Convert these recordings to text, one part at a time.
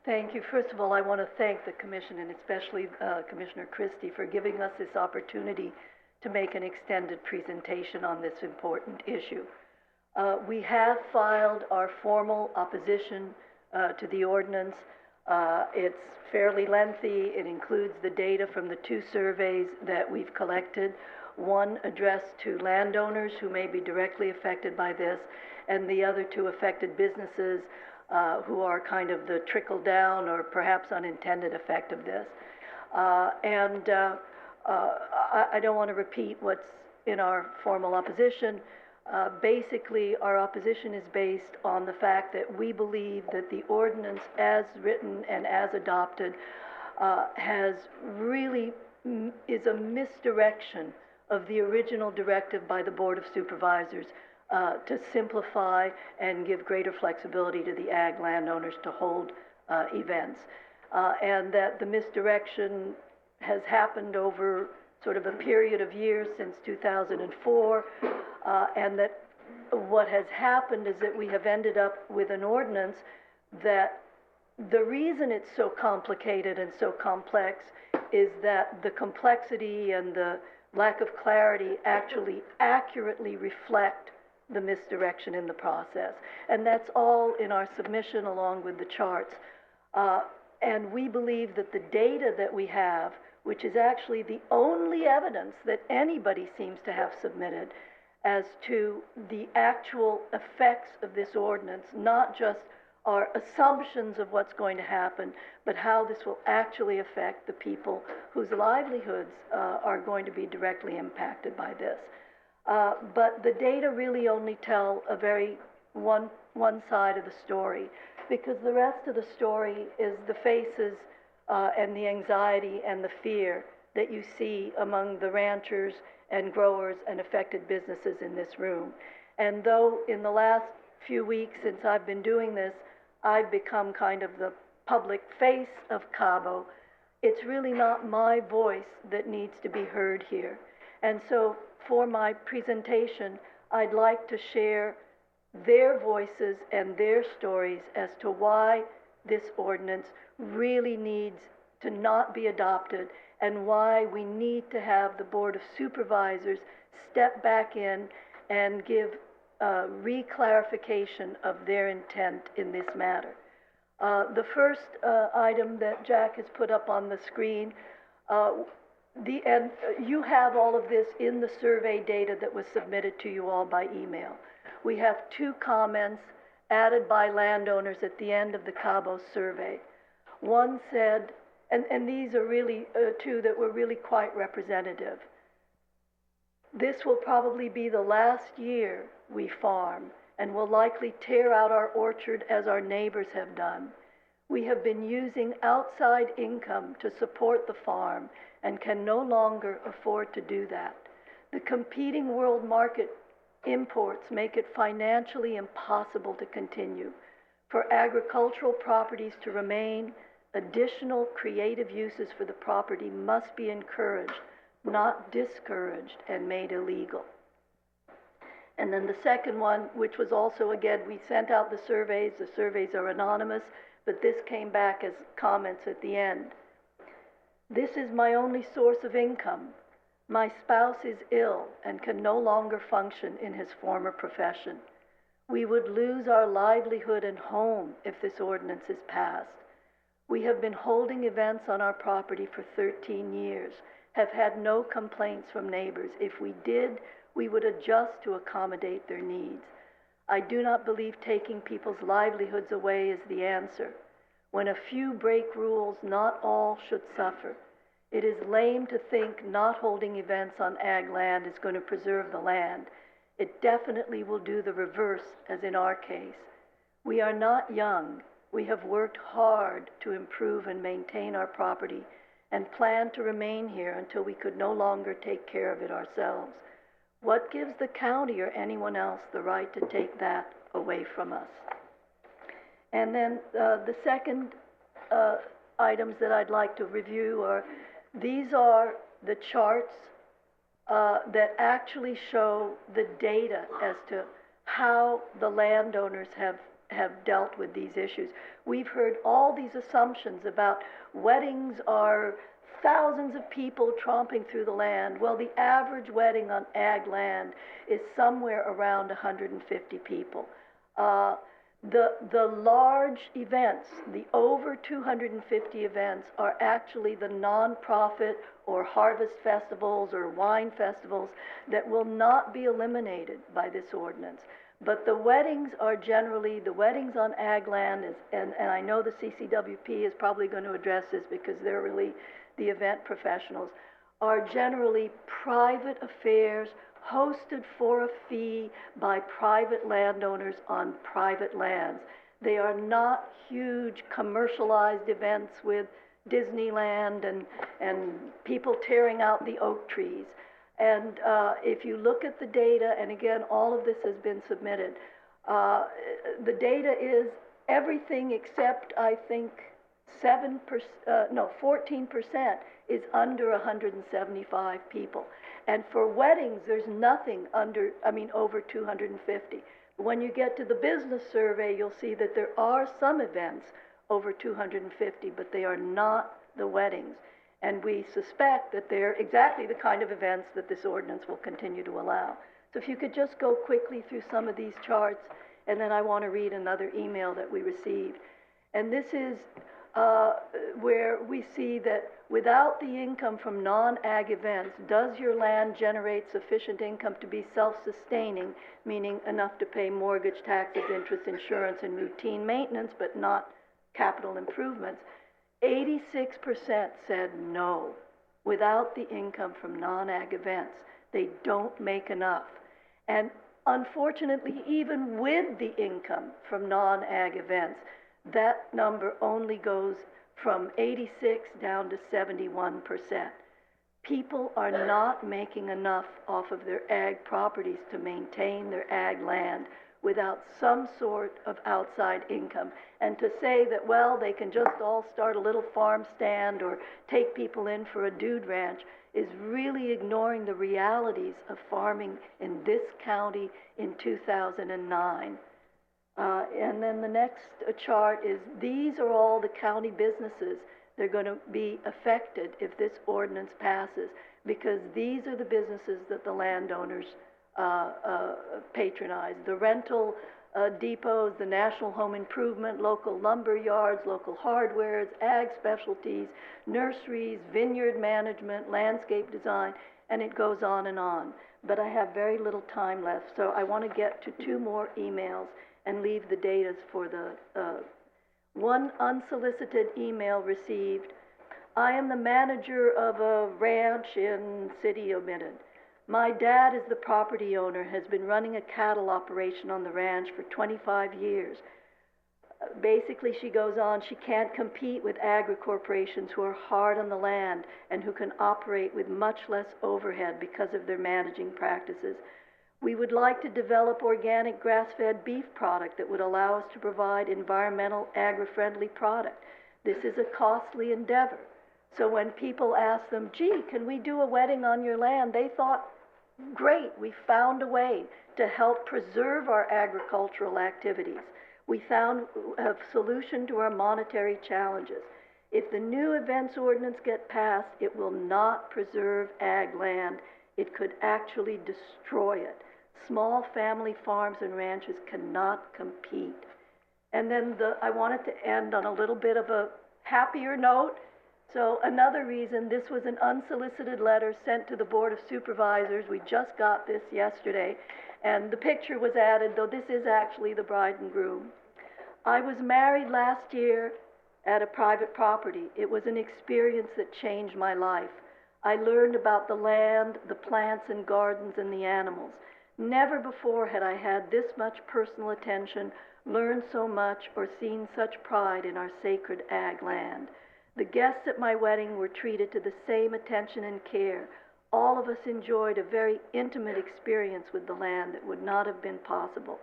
Thank you. First of all, I want to thank the Commission and especially Commissioner Christie for giving us this opportunity to make an extended presentation on this important issue. We have filed our formal opposition to the ordinance. It's fairly lengthy. It includes the data from the 2 surveys that we've collected, one addressed to landowners who may be directly affected by this, and the other 2 affected businesses who are kind of the trickle-down or perhaps unintended effect of this. I don't want to repeat what's in our formal opposition. Basically, our opposition is based on the fact that we believe that the ordinance as written and as adopted is a misdirection of the original directive by the Board of Supervisors to simplify and give greater flexibility to the ag landowners to hold events. And that the misdirection has happened over sort of a period of years since 2004, and that what has happened is that we have ended up with an ordinance that the reason it's so complicated and so complex is that the complexity and the lack of clarity actually accurately reflect the misdirection in the process. And that's all in our submission along with the charts. And we believe that the data that we have, which is actually the only evidence that anybody seems to have submitted as to the actual effects of this ordinance, not just our assumptions of what's going to happen, but how this will actually affect the people whose livelihoods are going to be directly impacted by this. But the data really only tell a very one side of the story, because the rest of the story is the faces and the anxiety and the fear that you see among the ranchers and growers and affected businesses in this room. And though in the last few weeks since I've been doing this, I've become kind of the public face of CABO, it's really not my voice that needs to be heard here. And so for my presentation, I'd like to share their voices and their stories as to why this ordinance really needs to not be adopted and why we need to have the Board of Supervisors step back in and give re-clarification of their intent in this matter. The first item that Jack has put up on the screen, you have all of this in the survey data that was submitted to you all by email. We have 2 comments added by landowners at the end of the CABO survey. One said, and these are really 2 that were really quite representative. This will probably be the last year we farm and will likely tear out our orchard as our neighbors have done. We have been using outside income to support the farm and can no longer afford to do that. The competing world market imports make it financially impossible to continue. For agricultural properties to remain, additional creative uses for the property must be encouraged, not discouraged and made illegal. And then the second one, which was also, again, we sent out the surveys are anonymous, but this came back as comments at the end. This is my only source of income. My spouse is ill and can no longer function in his former profession. We would lose our livelihood and home if this ordinance is passed. We have been holding events on our property for 13 years, have had no complaints from neighbors. If we did, we would adjust to accommodate their needs. I do not believe taking people's livelihoods away is the answer. When a few break rules, not all should suffer. It is lame to think not holding events on ag land is going to preserve the land. It definitely will do the reverse, as in our case. We are not young. We have worked hard to improve and maintain our property and plan to remain here until we could no longer take care of it ourselves. What gives the county or anyone else the right to take that away from us? And then the second items that I'd like to review are, these are the charts that actually show the data as to how the landowners have have dealt with these issues. We've heard all these assumptions about weddings are thousands of people tromping through the land. Well, the average wedding on ag land is somewhere around 150 people. The large events, the over 250 events, are actually the nonprofit or harvest festivals or wine festivals that will not be eliminated by this ordinance. But the weddings are generally, the weddings on ag land, and I know the CCWP is probably going to address this because they're really the event professionals, are generally private affairs hosted for a fee by private landowners on private lands. They are not huge commercialized events with Disneyland and people tearing out the oak trees. And if you look at the data, and again, all of this has been submitted, the data is everything except, I think, 14% is under 175 people. And for weddings, there's nothing over 250. When you get to the business survey, you'll see that there are some events over 250, but they are not the weddings. And we suspect that they're exactly the kind of events that this ordinance will continue to allow. So if you could just go quickly through some of these charts, and then I want to read another email that we received. And this is where we see that without the income from non-ag events, does your land generate sufficient income to be self-sustaining, meaning enough to pay mortgage, taxes, interest, insurance, and routine maintenance, but not capital improvements? 86% said no. Without the income from non-ag events, they don't make enough. And unfortunately, even with the income from non-ag events, that number only goes from 86 down to 71%. People are not making enough off of their ag properties to maintain their ag land without some sort of outside income. And to say that, well, they can just all start a little farm stand or take people in for a dude ranch is really ignoring the realities of farming in this county in 2009. And then the next chart is, these are all the county businesses that are going to be affected if this ordinance passes, because these are the businesses that the landowners patronize. The rental depots, the National Home Improvement, local lumber yards, local hardwares, ag specialties, nurseries, vineyard management, landscape design, and it goes on and on. But I have very little time left, so I want to get to two more emails and leave the datas for the one unsolicited email received. I am the manager of a ranch in city omitted. My dad is the property owner, has been running a cattle operation on the ranch for 25 years. Basically, she goes on, she can't compete with agri-corporations who are hard on the land and who can operate with much less overhead because of their managing practices. We would like to develop organic grass-fed beef product that would allow us to provide environmental, agri-friendly product. This is a costly endeavor. So when people ask them, gee, can we do a wedding on your land? They thought, great, we found a way to help preserve our agricultural activities. We found a solution to our monetary challenges. If the new events ordinance gets passed, it will not preserve ag land. It could actually destroy it. Small family farms and ranches cannot compete. And then I wanted to end on a little bit of a happier note. So another reason, this was an unsolicited letter sent to the Board of Supervisors. We just got this yesterday, and the picture was added, though this is actually the bride and groom. I was married last year at a private property. It was an experience that changed my life. I learned about the land, the plants and gardens, and the animals. Never before had I had this much personal attention, learned so much, or seen such pride in our sacred ag land. The guests at my wedding were treated to the same attention and care. All of us enjoyed a very intimate experience with the land that would not have been possible.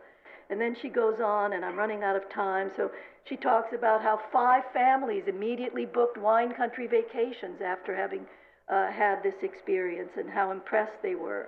And then she goes on, and I'm running out of time, so she talks about how 5 families immediately booked wine country vacations after having had this experience and how impressed they were.